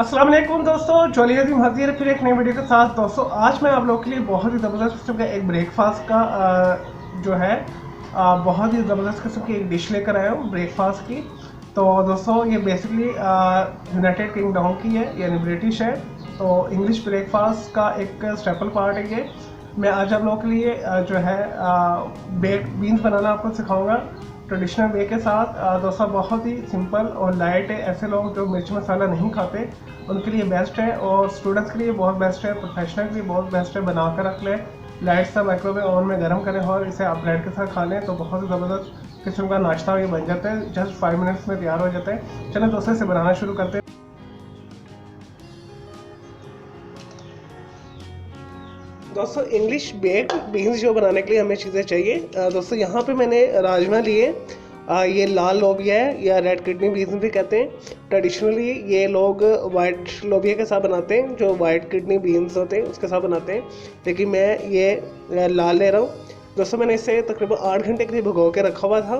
अस्सलाम वालेकुम दोस्तों, चलिए जी हाजिर फिर एक नई वीडियो के साथ। दोस्तों आज मैं आप लोगों के लिए बहुत ही ज़बरदस्त किस्म का एक ब्रेकफास्ट का जो है बहुत ही ज़बरदस्त किस्म की एक डिश लेकर आया हूँ ब्रेकफास्ट की। तो दोस्तों ये बेसिकली यूनाइटेड किंगडम की है, यानी ब्रिटिश है। तो इंग्लिश ब्रेकफास्ट का एक स्टेपल पार्ट है ये। मैं आज आप लोगों के लिए जो है बेक्ड बीन्स बनाना आपको सिखाऊंगा ट्रेडिशनल वे के साथ। डोसा बहुत ही सिंपल और लाइट है। ऐसे लोग जो मिर्च मसाला नहीं खाते उनके लिए बेस्ट है, और स्टूडेंट्स के लिए बहुत बेस्ट है, प्रोफेशनल के लिए बहुत बेस्ट है। बना कर रख लें, लाइट सा माइक्रोवेव ओवन में गर्म करें और इसे आप ब्रेड के साथ खा लें तो बहुत ही ज़बरदस्त किस्म का नाश्ता ये बन जाता है। जस्ट 5 मिनट्स में तैयार हो जाता है। चलें दोस्तों इसे बनाना शुरू करते हैं। दोस्तों इंग्लिश बेक्ड बीन्स जो बनाने के लिए हमें चीज़ें चाहिए। दोस्तों यहाँ पे मैंने राजमा लिए। ये लाल लोबिया है या रेड किडनी बीन्स भी कहते हैं। ट्रेडिशनली ये लोग वाइट लोबिया के साथ बनाते हैं, जो वाइट किडनी बीन्स होते हैं उसके साथ बनाते हैं, लेकिन मैं ये लाल ले रहा हूँ। दोस्तों मैंने इसे तकरीबन 8 घंटे के लिए भिगो के रखा हुआ था।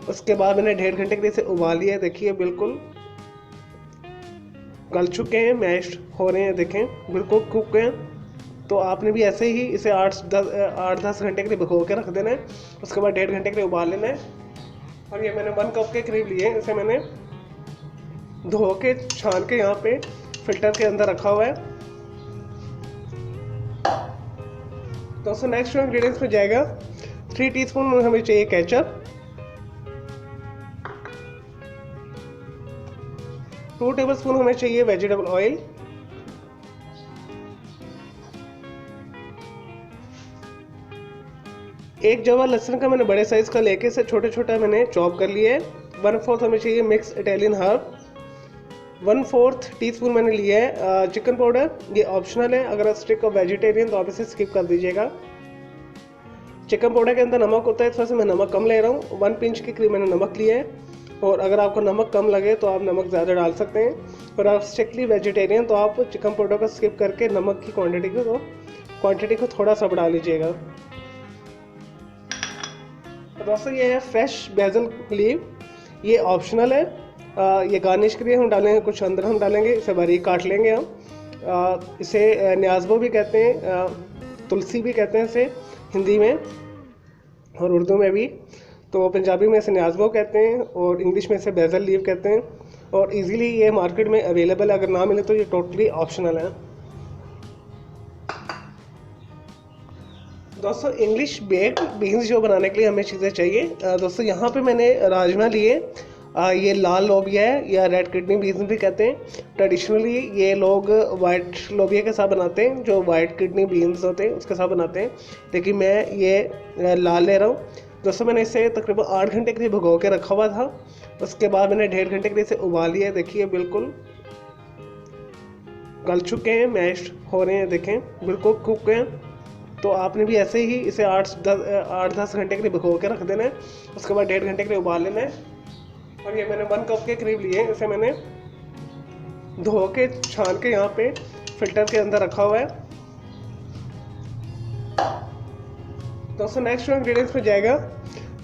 उसके बाद मैंने 1.5 घंटे के लिए इसे उबाल लिया। देखिए बिल्कुल गल चुके हैं, मैश हो रहे हैं, देखें बिल्कुल कुक हैं। तो आपने भी ऐसे ही इसे 8-10 घंटे के लिए भिगो के रख देना है। उसके बाद 1.5 घंटे के लिए उबाल लेना है। और ये मैंने 1 कप के करीब लिए। इसे मैंने धो के छान के यहाँ पे फिल्टर के अंदर रखा हुआ है। दोस्तों नेक्स्ट इंग्रेडिएंट्स में जाएगा 3 टीस्पून हमें चाहिए केचप, 2 टेबलस्पून हमें चाहिए वेजिटेबल ऑयल, 1 जवा लहसुन का मैंने बड़े साइज़ का लेके इसे छोटे छोटा मैंने चॉप कर लिया है। 1/4 हमें चाहिए मिक्स इटालियन हर्ब, 1/4 टीस्पून मैंने लिया है चिकन पाउडर। ये ऑप्शनल है, अगर आप स्टिक ऑफ वेजिटेरियन तो आप इसे स्किप कर दीजिएगा। चिकन पाउडर के अंदर नमक होता है, इस वजह से मैं नमक कम ले रहा हूँ। 1 पिंच के करीब मैंने नमक लिया है, और अगर आपको नमक कम लगे तो आप नमक ज़्यादा डाल सकते हैं। और आप स्ट्रिक्टली वेजिटेरियन तो आप चिकन पाउडर को स्किप करके नमक की क्वान्टिटी को थोड़ा सा बढ़ा लीजिएगा। दोस्तों ये है फ्रेश बेसल लीव, ये ऑप्शनल है। ये गार्निश के लिए हम डालेंगे, कुछ अंदर हम डालेंगे, इसे बारीक काट लेंगे हम। इसे न्याज़बो भी कहते हैं, तुलसी भी कहते हैं इसे हिंदी में और उर्दू में भी। तो पंजाबी में इसे न्याज़बो कहते हैं और इंग्लिश में इसे बेसल लीव कहते हैं। और इजीली ये मार्केट में अवेलेबल है, अगर ना मिले तो ये टोटली ऑप्शनल है। दोस्तों इंग्लिश बेक्ड बीन्स जो बनाने के लिए हमें चीज़ें चाहिए। दोस्तों यहाँ पे मैंने राजमा लिए। ये लाल लोबिया है या रेड किडनी बीन्स भी कहते हैं। ट्रेडिशनली ये लोग वाइट लोबिया के साथ बनाते हैं, जो वाइट किडनी बीन्स होते हैं उसके साथ बनाते हैं, लेकिन मैं ये लाल ले रहा हूँ। दोस्तों मैंने इसे तकरीबन 8 घंटे के लिए भिगो के रखा हुआ था। उसके बाद मैंने 1.5 घंटे के लिए इसे उबाल लिया। देखिए बिल्कुल गल चुके हैं, मैश हो रहे हैं, देखें बिल्कुल कुक हैं। तो आपने भी ऐसे ही इसे 8-10 घंटे के लिए भिगो के रख देना है। उसके बाद 1.5 घंटे के लिए उबाल लेना है। और ये मैंने 1 कप के करीब लिए। इसे मैंने धो के छान के यहाँ पे फिल्टर के अंदर रखा हुआ है। दोस्तों नेक्स्ट इंग्रेडिएंट्स में जाएगा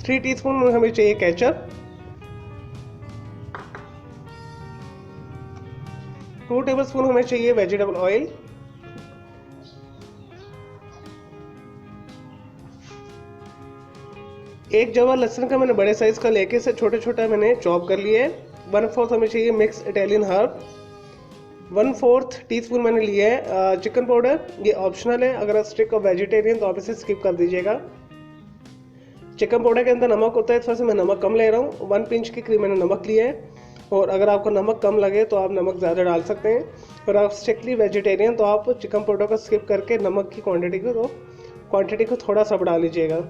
3 टीस्पून हमें चाहिए केचप, 2 टेबलस्पून हमें चाहिए वेजिटेबल ऑयल, 1 जवा लहसुन का मैंने बड़े साइज़ का लेके इसे छोटे छोटा मैंने चॉप कर लिया है। 1/4 हमें चाहिए मिक्स इटालियन हर्ब, 1/4 टीस्पून मैंने लिया है चिकन पाउडर। ये ऑप्शनल है, अगर आप स्टिक ऑफ वेजिटेरियन तो आप इसे स्किप कर दीजिएगा। चिकन पाउडर के अंदर नमक होता है, इस वजह से मैं नमक कम ले रहा हूँ। 1 पिंच के करीब मैंने नमक लिया है, और अगर आपको नमक कम लगे तो आप नमक ज़्यादा डाल सकते हैं। और आप स्ट्रिक्टली वेजिटेरियन तो आप चिकन पाउडर को स्किप करके नमक की क्वान्टिटी को थोड़ा सा बढ़ा लीजिएगा।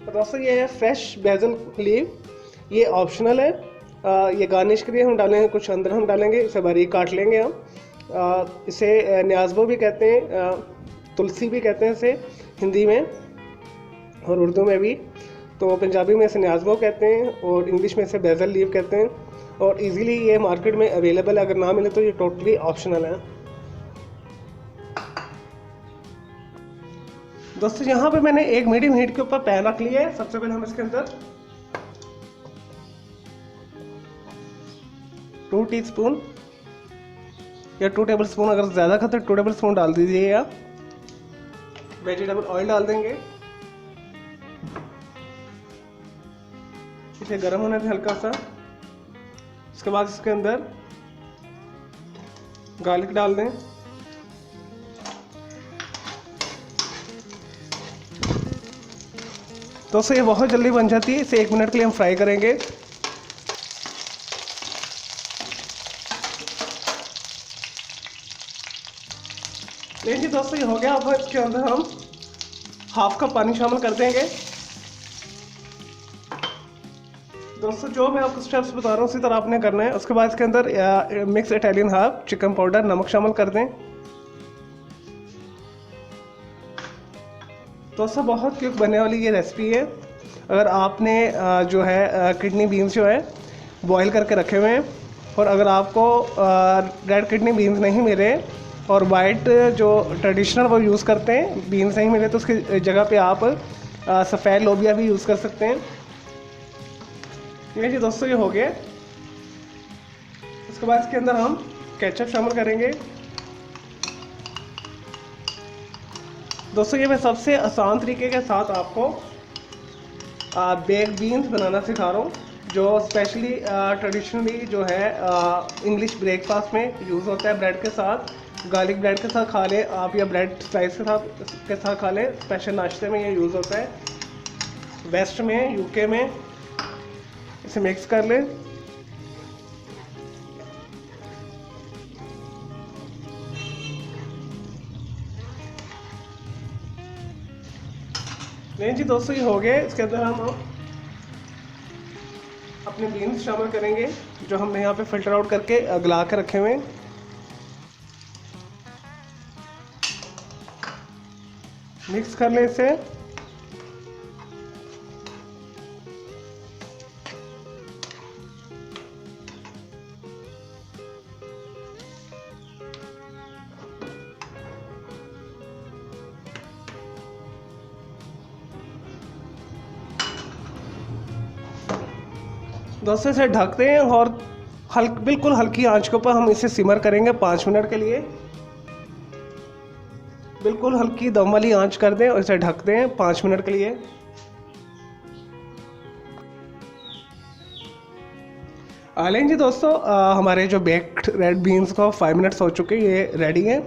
दोस्तों ये है फ्रेश बेसल लीव, ये ऑप्शनल है। ये गार्निश के लिए हम डालेंगे, कुछ अंदर हम डालेंगे, इसे बारीक काट लेंगे हम। इसे न्याज़बो भी कहते हैं, तुलसी भी कहते हैं इसे हिंदी में और उर्दू में भी। तो पंजाबी में इसे न्याज़बो कहते हैं और इंग्लिश में इसे बेसल लीव कहते हैं। और इजीली ये मार्केट में अवेलेबल है, अगर ना मिले तो ये टोटली ऑप्शनल है। दोस्तों यहाँ पे मैंने एक मीडियम हीट के ऊपर पैन रख लिया है। सबसे पहले हम इसके अंदर 2 टीस्पून या 2 टेबल स्पून, अगर ज़्यादा खाते 2 टेबल स्पून डाल दीजिएगा। वेजिटेबल ऑयल डाल देंगे, इसे गर्म होने दें हल्का सा। उसके बाद इसके अंदर गार्लिक डाल दें। दोस्तों ये बहुत जल्दी बन जाती है, इसे 1 मिनट के लिए हम फ्राई करेंगे। जी दोस्तों ये हो गया। अब इसके अंदर हम हाफ कप पानी शामिल कर देंगे। दोस्तों जो मैं आपको स्टेप्स बता रहा हूँ उसी तरह आपने करना है। उसके बाद इसके अंदर mix Italian herb, chicken powder, नमक शामिल कर दें। दोस्तों बहुत क्विक बनने वाली ये रेसिपी है। अगर आपने जो है किडनी बीन्स जो है बॉईल करके रखे हुए हैं, और अगर आपको रेड किडनी बीन्स नहीं मिले और वाइट जो ट्रेडिशनल वो यूज़ करते हैं बीन्स नहीं मिले, तो उसकी जगह पे आप सफ़ेद लोबिया भी यूज़ कर सकते हैं। ये जी दोस्तों ये हो गया। उसके बाद इसके अंदर हम केचप शामिल करेंगे। दोस्तों ये मैं सबसे आसान तरीके के साथ आपको बेक बीन्स बनाना सिखा रहा हूँ, जो स्पेशली ट्रेडिशनली जो है इंग्लिश ब्रेकफास्ट में यूज़ होता है। ब्रेड के साथ, गार्लिक ब्रेड के साथ खा लें आप, या ब्रेड स्लाइस के साथ खा लें। स्पेशल नाश्ते में ये यूज़ होता है। वेस्ट में, यूके में। इसे मिक्स कर लें। नहीं जी दोस्तों ये हो गए। इसके अंदर हम अपने बीन्स शामिल करेंगे जो हमने यहाँ पे फिल्टर आउट करके गला के रखे हुए हैं। मिक्स कर लें इसे। दोस्तों इसे ढक दें और बिल्कुल हल्की आंच के ऊपर हम इसे सिमर करेंगे 5 मिनट के लिए। बिल्कुल हल्की दम वाली आंच कर दें और इसे ढक दें 5 मिनट के लिए। लें जी दोस्तों हमारे जो बेक्ड रेड बीन्स को 5 मिनट्स हो चुके, ये रेडी हैं।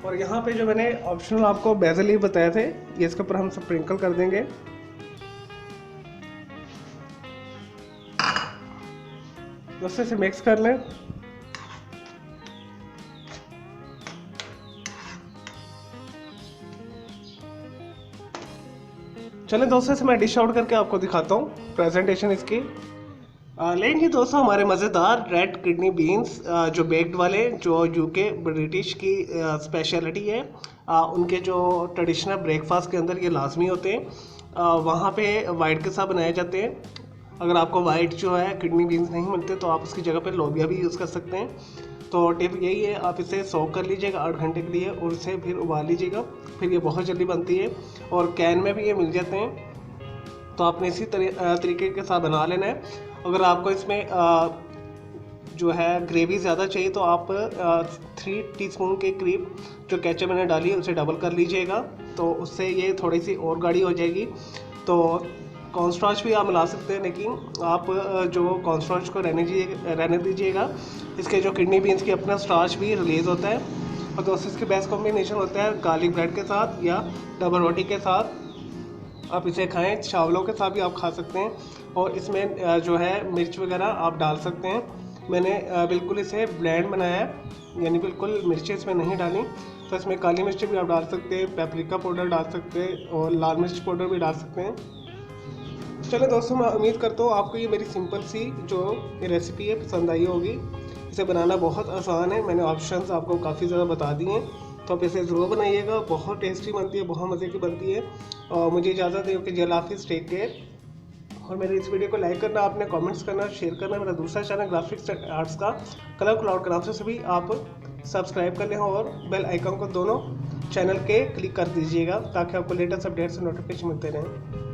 और यहाँ पे जो मैंने ऑप्शनल आपको बेसिल लीफ बताए थे, ये इसके ऊपर हम स्प्रिंकल कर देंगे। दोस्तों इसे मिक्स कर लें। चलें दोस्तों इसे मैं डिश आउट करके आपको दिखाता हूँ प्रेजेंटेशन इसकी। लेकिन दोस्तों हमारे मज़ेदार रेड किडनी बीन्स जो बेक्ड वाले, जो यूके ब्रिटिश की स्पेशलिटी है, उनके जो ट्रेडिशनल ब्रेकफास्ट के अंदर ये लाजमी होते हैं। वहाँ पे वाइट के साथ बनाए जाते हैं। अगर आपको वाइट जो है किडनी बीन्स नहीं मिलते तो आप उसकी जगह पे लोबिया भी यूज़ कर सकते हैं। तो टिप यही है, आप इसे सोक कर लीजिएगा 8 घंटे के लिए और इसे फिर उबाल लीजिएगा। फिर ये बहुत जल्दी बनती है और कैन में भी ये मिल जाते हैं। तो आपने इसी तरीके के साथ बना लेना है। अगर आपको इसमें जो है ग्रेवी ज़्यादा चाहिए तो आप 3 टीस्पून के करीब जो केचप मैंने डाली है उसे डबल कर लीजिएगा, तो उससे ये थोड़ी सी और गाढ़ी हो जाएगी। तो कॉर्नस्टार्च भी आप मिला सकते हैं, लेकिन आप जो कॉर्नस्टार्च को रहने दीजिएगा। इसके जो किडनी बीन्स की अपना स्टार्च भी रिलीज़ होता है। और दोस्तों इसके बेस्ट कॉम्बिनेशन होता है गार्लिक ब्रेड के साथ या डबल रोटी के साथ। आप इसे खाएं, चावलों के साथ भी आप खा सकते हैं। और इसमें जो है मिर्च वगैरह आप डाल सकते हैं। मैंने बिल्कुल इसे ब्लेंड बनाया है, यानी बिल्कुल मिर्चें इसमें नहीं डाली। तो इसमें काली मिर्च भी आप डाल सकते हैं, पेपरिका पाउडर डाल सकते हैं और लाल मिर्च पाउडर भी डाल सकते हैं। चलो दोस्तों मैं उम्मीद करता हूँ आपको ये मेरी सिंपल सी जो ये रेसिपी है पसंद आई होगी। इसे बनाना बहुत आसान है, मैंने ऑप्शंस आपको काफ़ी ज़्यादा बता दिए हैं। तो आप इसे ज़रूर बनाइएगा, बहुत टेस्टी बनती है, बहुत मज़े की बनती है। और मुझे इजाज़त है कि जय हाफिज़, टेक केयर। और मेरे इस वीडियो को लाइक करना, आपने कमेंट्स करना, शेयर करना। मेरा दूसरा चैनल ग्राफिक्स आर्ट्स का कलर क्लाउड के नाम से भी आप सब्सक्राइब कर लें और बेल आइकन को दोनों चैनल के क्लिक कर दीजिएगा ताकि आपको लेटेस्ट अपडेट्स और नोटिफिकेशन मिलते रहें।